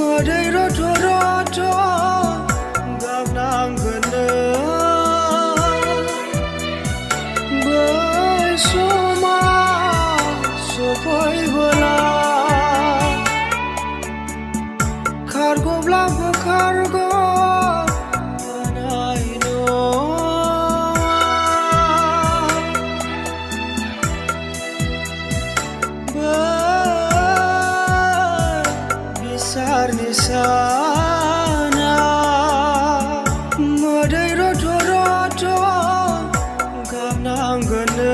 मोदै रथ' रथ' गाबनांगोननो बै समा सफैबोला खारग'ब्लाबो खारग' हानाय नङा बिसारनि साना मोदै रथ' रथ' गाबनांगोननो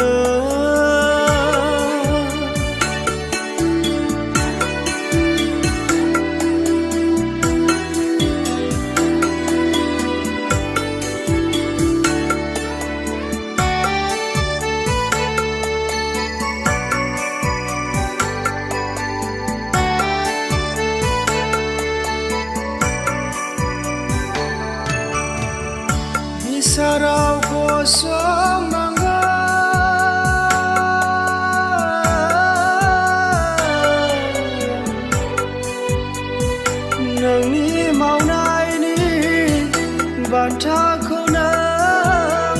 बिसाराव गसंनांगोन नोंनि मावनायनि बान्थाखौ नों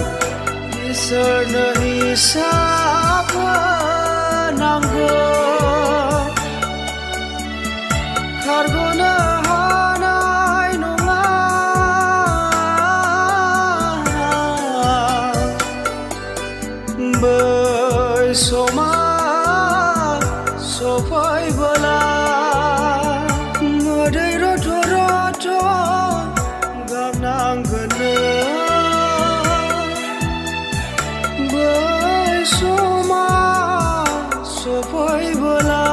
इसोरनो हिसाब होनांगोन खारग'नो हानाय नङा बै समा सफैबोला मोदै रथ' रथ' गाबनांगोननो बै समा सफैबोला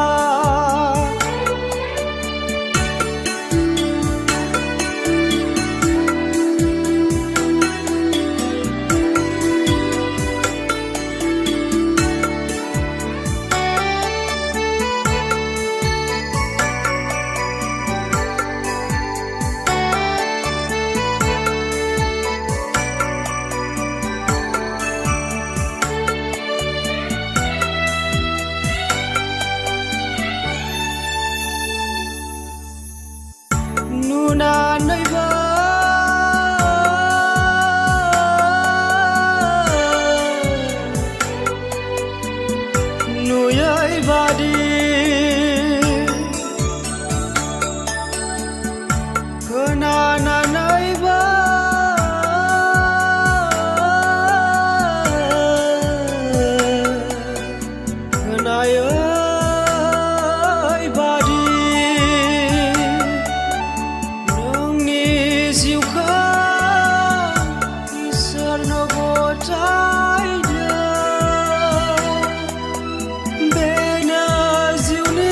नुनानैबो नुयै बादि खोनानानैबो खोनायै बादि नोंनि जिउखौ इसोरनो गथायदो बेनो जिउनि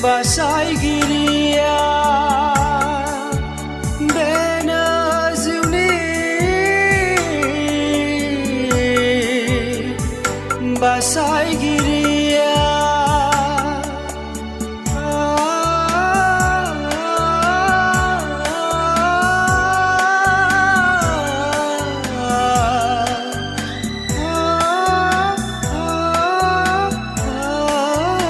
बासायगिरिया बेनो जिउनि बासायगिरि